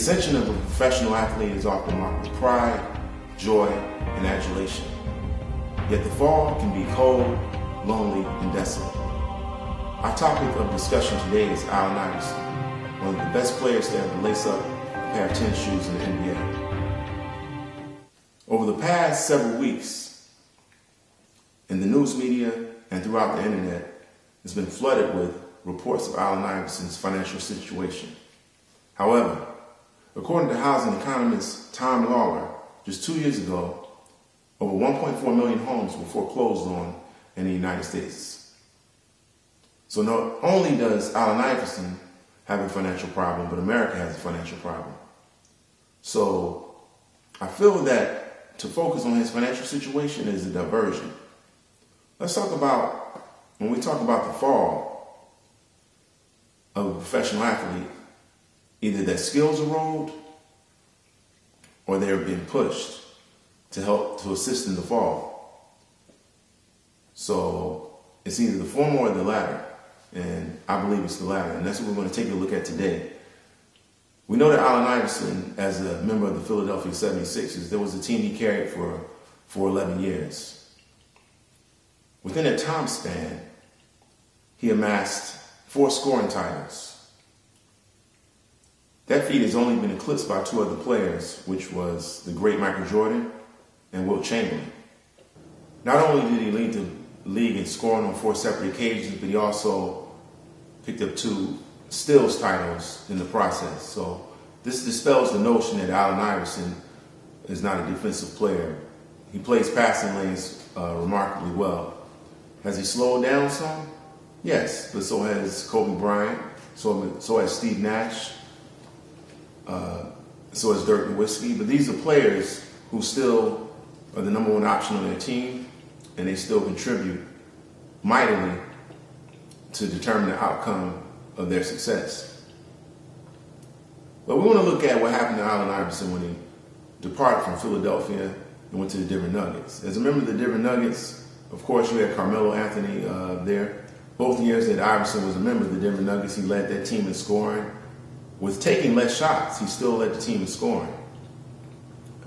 ascension of a professional athlete is often marked with pride, joy, and adulation. Yet the fall can be cold, lonely, and desolate. Our topic of discussion today is Allen Iverson, one of the best players to ever lace up a pair of tennis shoes in the NBA. Over the past several weeks, in the news media and throughout the internet, it's been flooded with reports of Allen Iverson's financial situation. However, according to housing economist Tom Lawler, just 2 years ago, over 1.4 million homes were foreclosed on in the United States. So not only does Allen Iverson have a financial problem, but America has a financial problem. So I feel that to focus on his financial situation is a diversion. Let's talk about, when we talk about the fall of a professional athlete, either their skills erode or they're being pushed to help to assist in the fall. So it's either the former or the latter, and I believe it's the latter, and that's what we're going to take a look at today. We know that Allen Iverson, as a member of the Philadelphia 76ers, there was a team he carried for 11 years. Within that time span, he amassed 4 scoring titles. That feat has only been eclipsed by 2 other players, which was the great Michael Jordan and Wilt Chamberlain. Not only did he lead the league in scoring on 4 separate occasions, but he also picked up 2 steals titles in the process. So this dispels the notion that Allen Iverson is not a defensive player. He plays passing lanes remarkably well. Has he slowed down some? Yes, but so has Kobe Bryant, so has Steve Nash, so has Dirk Nowitzki. But these are players who still are the number 1 option on their team, and they still contribute mightily to determine the outcome of their success. But we want to look at what happened to Allen Iverson when he departed from Philadelphia and went to the Denver Nuggets. As a member of the Denver Nuggets, of course, you had Carmelo Anthony there. Both years that Iverson was a member of the Denver Nuggets, he led that team in scoring. With taking less shots, he still led the team in scoring,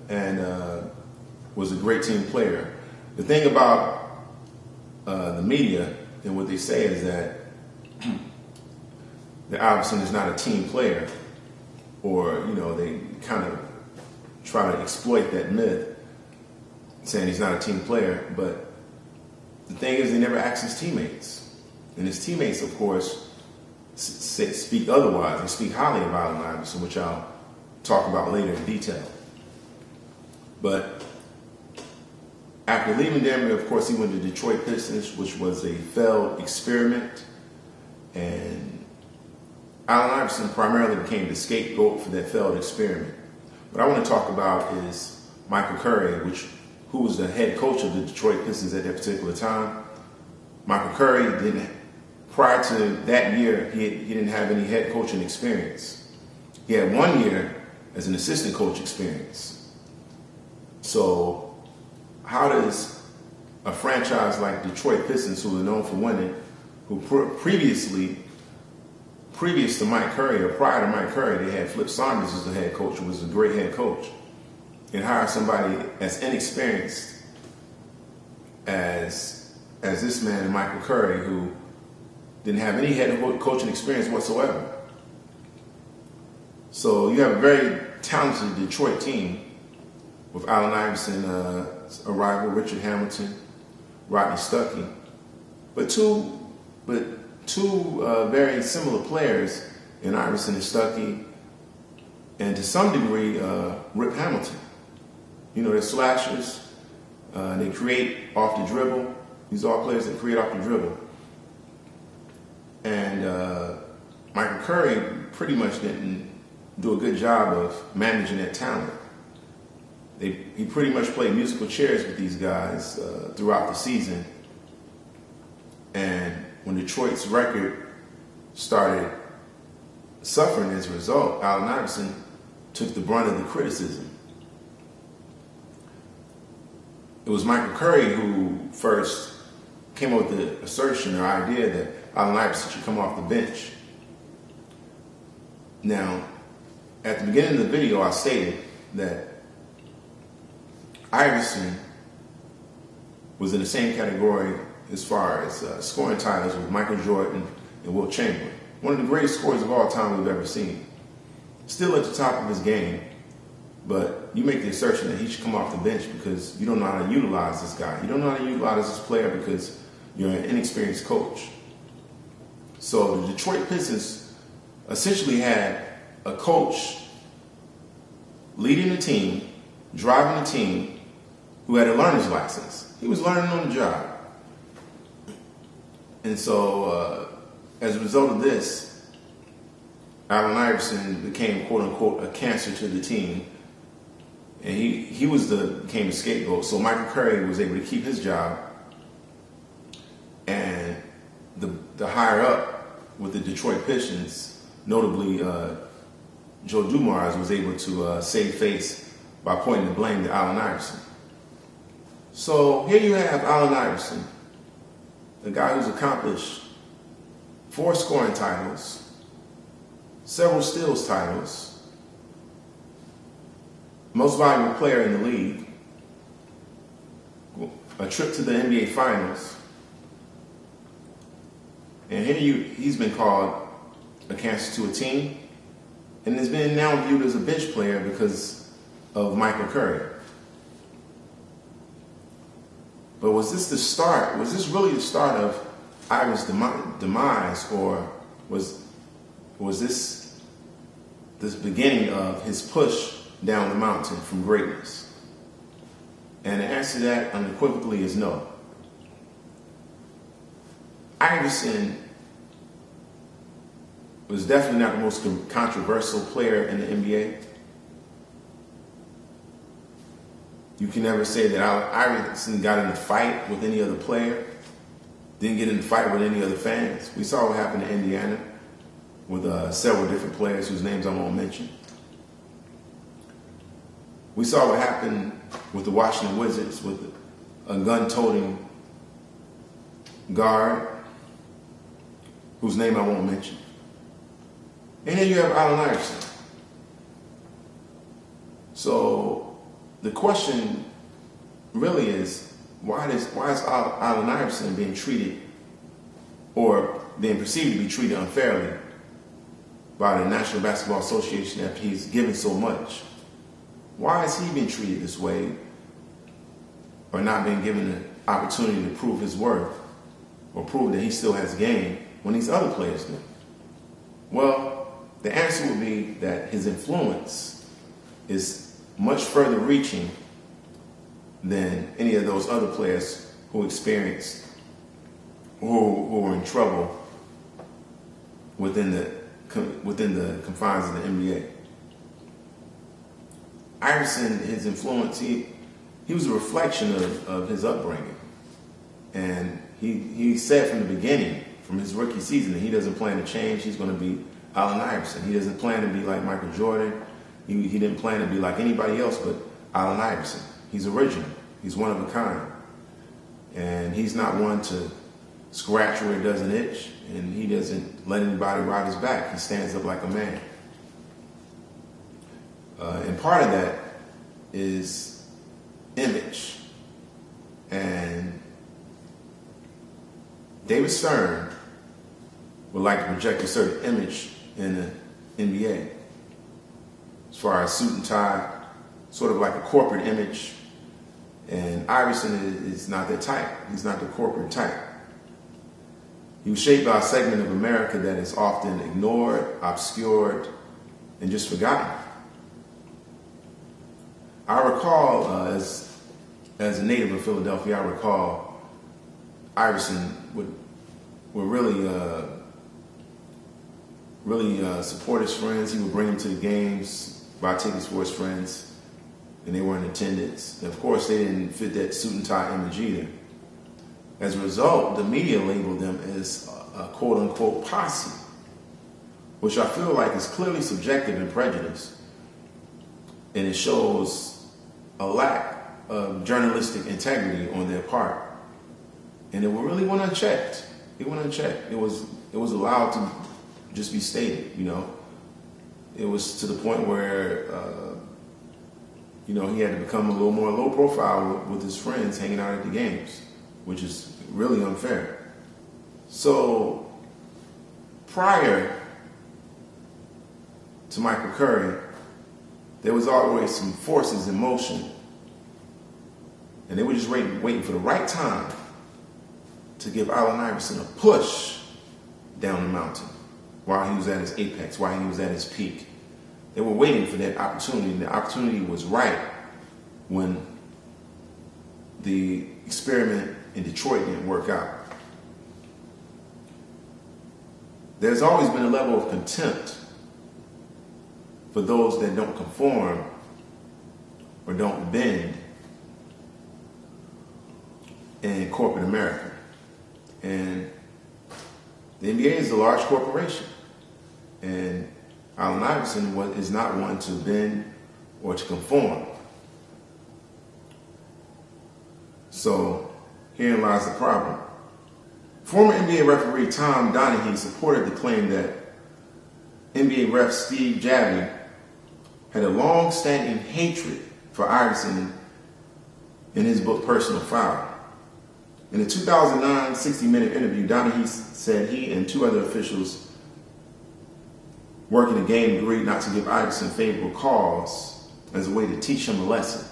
and was a great team player. The thing about the media and what they say is that Iverson is not a team player, or they kind of try to exploit that myth, saying he's not a team player. But the thing is, they never asked his teammates, and his teammates, of course, speak otherwise. They speak highly of Allen Iverson, which I'll talk about later in detail. But after leaving Denver, of course, he went to Detroit Pistons, which was a failed experiment. And Allen Iverson primarily became the scapegoat for that failed experiment. What I want to talk about is Michael Curry, who was the head coach of the Detroit Pistons at that particular time. Michael Curry prior to that year, he didn't have any head coaching experience. He had 1 year as an assistant coach experience. So how does a franchise like Detroit Pistons, who are known for winning, who previous to Mike Curry, or prior to Mike Curry, they had Flip Saunders as the head coach, who was a great head coach, and hire somebody as inexperienced as this man, Michael Curry, who didn't have any head coaching experience whatsoever. So you have a very talented Detroit team with Allen Iverson, arrival, Richard Hamilton, Rodney Stuckey, but two very similar players in Iverson and Stuckey, and to some degree Rip Hamilton. They're slashers. They create off the dribble. These are all players that create off the dribble. And Michael Curry pretty much didn't do a good job of managing that talent. He pretty much played musical chairs with these guys throughout the season. And when Detroit's record started suffering as a result, Allen Iverson took the brunt of the criticism. It was Michael Curry who first came up with the assertion or idea that Allen Iverson should come off the bench. Now, at the beginning of the video, I stated that Iverson was in the same category as far as scoring titles with Michael Jordan and Wilt Chamberlain. One of the greatest scorers of all time we've ever seen. Still at the top of his game, but you make the assertion that he should come off the bench because you don't know how to utilize this guy. You don't know how to utilize this player because you're an inexperienced coach. So the Detroit Pistons essentially had a coach leading the team, driving the team, who had a learner's license. He was learning on the job. And so as a result of this, Allen Iverson became, quote unquote, a cancer to the team. And he became the scapegoat. So Michael Curry was able to keep his job. And the higher up with the Detroit Pistons, notably Joe Dumars, was able to save face by pointing the blame to Allen Iverson. So here you have Allen Iverson, a guy who's accomplished 4 scoring titles, several steals titles, most valuable player in the league, a trip to the NBA Finals, and he's been called a cancer to a team, and has been now viewed as a bench player because of Michael Curry. But was this the start? Was this really the start of Iverson's demise, or was this beginning of his push down the mountain from greatness? And the answer to that unequivocally is no. Iverson was definitely not the most controversial player in the NBA. You can never say that Iverson got in a fight with any other player, didn't get in a fight with any other fans. We saw what happened in Indiana with several different players whose names I won't mention. We saw what happened with the Washington Wizards with a gun-toting guard whose name I won't mention. And then you have Allen Iverson. So the question really is, why is Allen Iverson being treated, or being perceived to be treated unfairly by the National Basketball Association after he's given so much? Why is he being treated this way, or not being given the opportunity to prove his worth or prove that he still has game when these other players do? Well, the answer would be that his influence is much further reaching than any of those other players who were in trouble within the confines of the NBA. Iverson, his influence, he was a reflection of his upbringing. And he said from the beginning, from his rookie season, that he doesn't plan to change. He's going to be Allen Iverson. He doesn't plan to be like Michael Jordan. He didn't plan to be like anybody else but Allen Iverson. He's original. He's one of a kind. And he's not one to scratch where it doesn't itch. And he doesn't let anybody ride his back. He stands up like a man. And part of that is image. And David Stern would like to project a certain image in the NBA. As far as suit and tie, sort of like a corporate image. And Iverson is not that type. He's not the corporate type. He was shaped by a segment of America that is often ignored, obscured, and just forgotten. I recall, as a native of Philadelphia, I recall Iverson would really support his friends. He would bring them to the games, buy tickets for his friends, and they were in attendance. And of course, they didn't fit that suit and tie image either. As a result, the media labeled them as a quote-unquote posse, which I feel like is clearly subjective and prejudiced, and it shows a lack of journalistic integrity on their part. And it really went unchecked. It went unchecked. It was allowed to just be stated, you know. it was to the point where, he had to become a little more low profile with his friends hanging out at the games, which is really unfair. So prior to Michael Curry, there was always some forces in motion, and they were just waiting for the right time to give Allen Iverson a push down the mountain while he was at his apex, while he was at his peak. They were waiting for that opportunity, and the opportunity was right when the experiment in Detroit didn't work out. There's always been a level of contempt for those that don't conform or don't bend in corporate America. And the NBA is a large corporation. And Allen Iverson is not one to bend or to conform. So herein lies the problem. Former NBA referee Tom Donaghy supported the claim that NBA ref Steve Javie had a long-standing hatred for Iverson in his book Personal Foul. In a 2009 60-minute interview, Donaghy said he and two other officials working the game agreed not to give Iverson favorable calls as a way to teach him a lesson.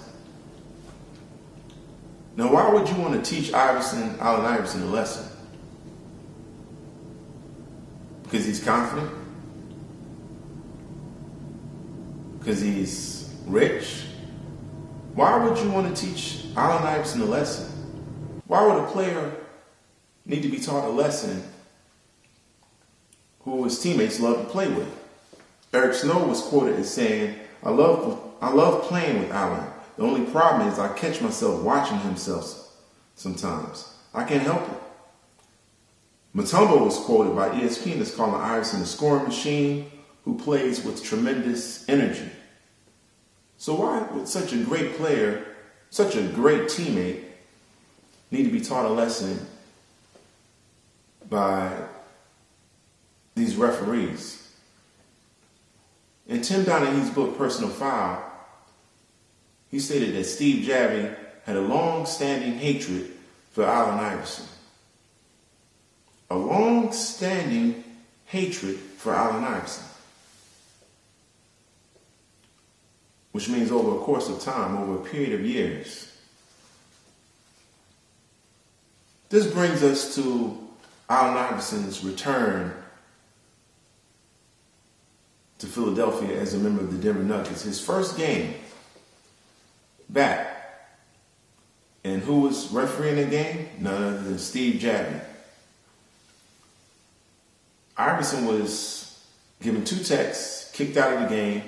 Now, why would you want to teach Allen Iverson a lesson? Because he's confident? Because he's rich? Why would you want to teach Allen Iverson a lesson? Why would a player need to be taught a lesson who his teammates love to play with? Eric Snow was quoted as saying, I love playing with Allen. The only problem is I catch myself watching himself sometimes. I can't help it. Mutombo was quoted by ESPN as calling Iverson a scoring machine who plays with tremendous energy. So why would such a great player, such a great teammate, need to be taught a lesson by these referees? In Tim Donaghy's book, Personal Foul, he stated that Steve Javie had a long-standing hatred for Allen Iverson. A long-standing hatred for Allen Iverson. Which means over a course of time, over a period of years. This brings us to Allen Iverson's return to Philadelphia as a member of the Denver Nuggets. His first game back. And who was refereeing the game? None other than Steve Javie. Iverson was given 2 texts, kicked out of the game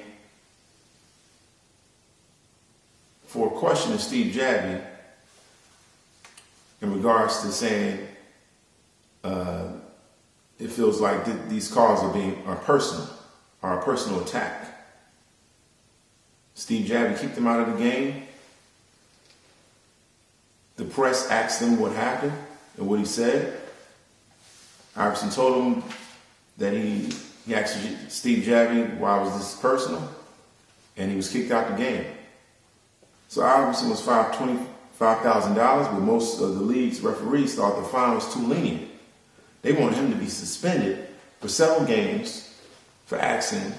for a question of Steve Javie in regards to saying it feels like these calls are personal, are a personal attack. Steve Javie kicked him out of the game. The press asked him what happened and what he said. Iverson told him that he asked Steve Javie, why was this personal? And he was kicked out the game. So Iverson was fined $25,000, but most of the league's referees thought the fine was too lenient. They wanted him to be suspended for several games for asking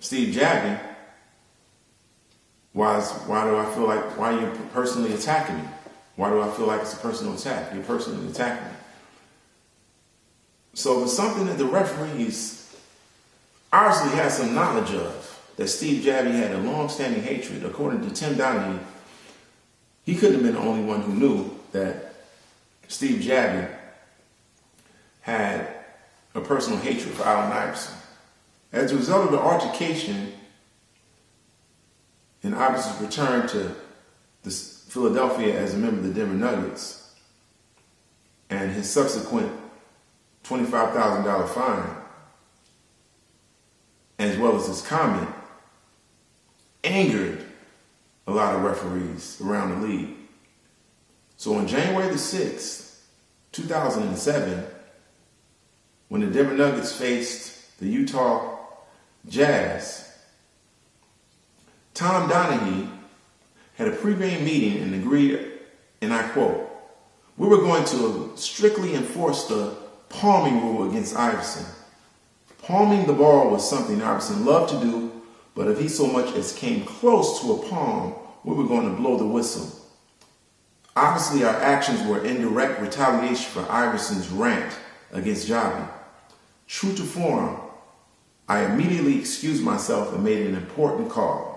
Steve Javie, why are you personally attacking me? Why do I feel like it's a personal attack? You're personally attacking me. So it was something that the referees obviously had some knowledge of, that Steve Javie had a long-standing hatred. According to Tim Donaghy, he couldn't have been the only one who knew that Steve Javie had a personal hatred for Allen Iverson. As a result of the altercation in Iverson's return to Philadelphia as a member of the Denver Nuggets and his subsequent $25,000 fine, as well as his comment, angered a lot of referees around the league. So on January the 6th, 2007, when the Denver Nuggets faced the Utah Jazz. Tom Donaghy had a pre-game meeting and agreed, and I quote, "We were going to strictly enforce the palming rule against Iverson. Palming the ball was something Iverson loved to do, but if he so much as came close to a palm, we were going to blow the whistle. Obviously, our actions were indirect retaliation for Iverson's rant against Javi. True to form, I immediately excused myself and made an important call."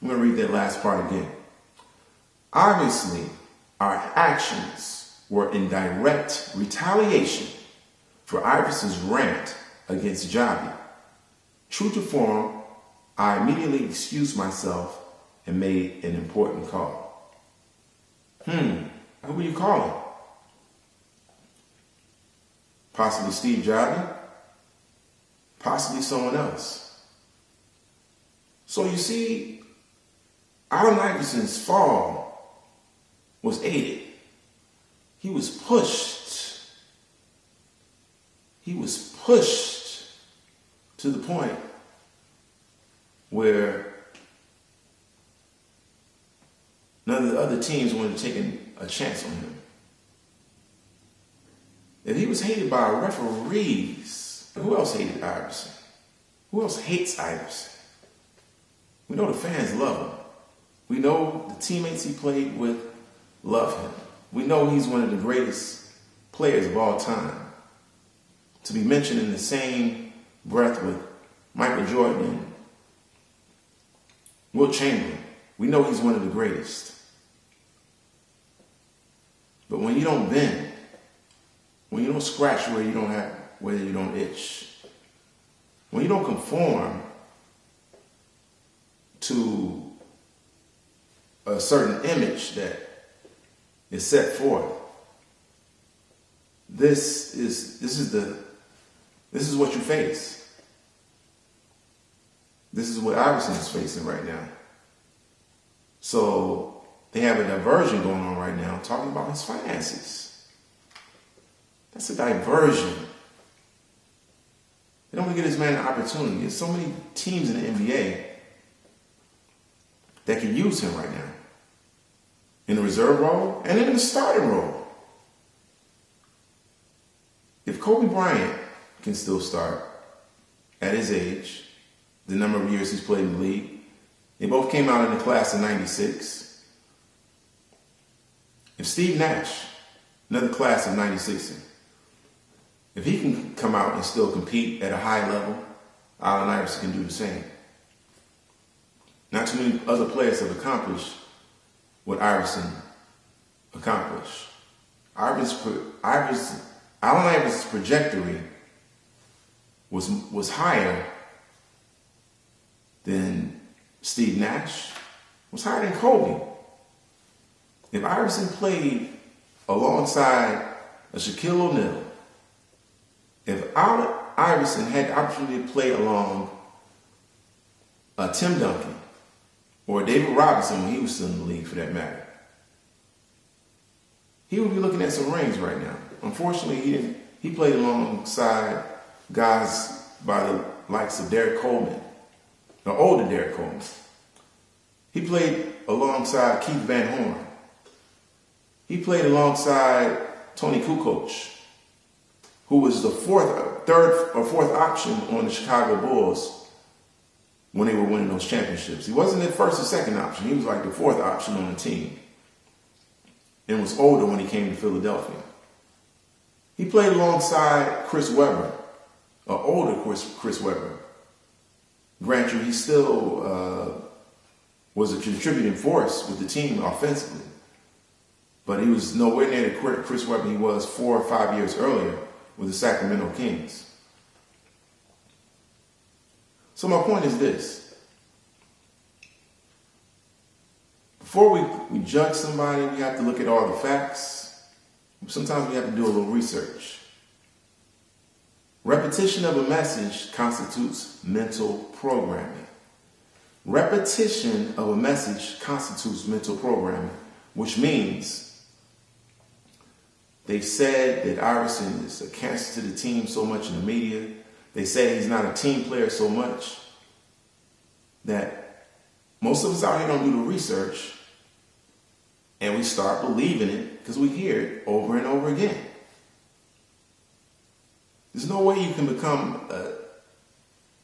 I'm going to read that last part again. Obviously, our actions were in direct retaliation for Iverson's rant against Javi. True to form, I immediately excused myself and made an important call. Who were you calling? Possibly Steve Javi? Possibly someone else. So you see, Allen Iverson's fall was aided. He was pushed. He was pushed to the point where none of the other teams wanted to take a chance on him. If he was hated by referees, who else hated Iverson? Who else hates Iverson? We know the fans love him. We know the teammates he played with love him. We know he's one of the greatest players of all time. To be mentioned in the same breath with Michael Jordan and Wilt Chamberlain, we know he's one of the greatest. But when you don't bend, when you don't scratch where you don't itch, when you don't conform to a certain image that is set forth, this is what you face. This is what Iverson is facing right now. So they have a diversion going on right now, talking about his finances. That's a diversion. They don't want to give this man an opportunity. There's so many teams in the NBA that can use him right now. In the reserve role and in the starting role. If Kobe Bryant can still start at his age, the number of years he's played in the league, they both came out in the class of 96. If Steve Nash, another class of 96, if he can come out and still compete at a high level, Allen Iverson can do the same. Not too many other players have accomplished what Iverson accomplished. Allen Iverson's trajectory was higher than Steve Nash, was higher than Kobe. If Iverson played alongside a Shaquille O'Neal, if Allen Iverson had the opportunity to play along Tim Duncan or David Robinson when he was still in the league for that matter, he would be looking at some rings right now. Unfortunately, he played alongside guys by the likes of Derek Coleman, the older Derek Coleman. He played alongside Keith Van Horn. He played alongside Tony Kukoc, who was the third or fourth option on the Chicago Bulls when they were winning those championships. He wasn't the first or second option. He was like the fourth option on the team and was older when he came to Philadelphia. He played alongside Chris Webber, an older Chris Webber. Granted, he still was a contributing force with the team offensively, but he was nowhere near the Chris Webber he was 4 or 5 years earlier with the Sacramento Kings. So my point is this. Before we judge somebody, we have to look at all the facts. Sometimes we have to do a little research. Repetition of a message constitutes mental programming. Repetition of a message constitutes mental programming, which means they've said that Iverson is a cancer to the team so much in the media. They say he's not a team player so much that most of us out here don't do the research, and we start believing it because we hear it over and over again. There's no way you can become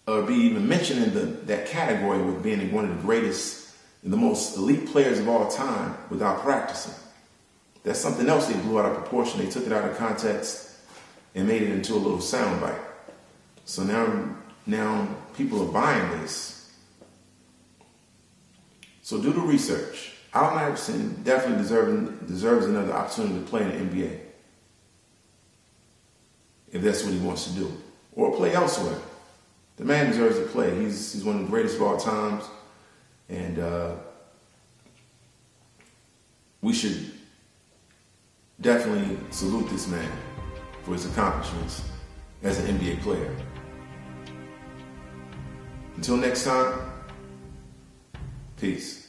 or be even mentioned in that category with being one of the greatest and the most elite players of all time without practicing. That's something else they blew out of proportion. They took it out of context and made it into a little soundbite. So now people are buying this. So do the research. Allen Iverson definitely deserves another opportunity to play in the NBA, if that's what he wants to do, or play elsewhere. The man deserves to play. He's one of the greatest of all times, and we should definitely salute this man for his accomplishments as an NBA player. Until next time, peace.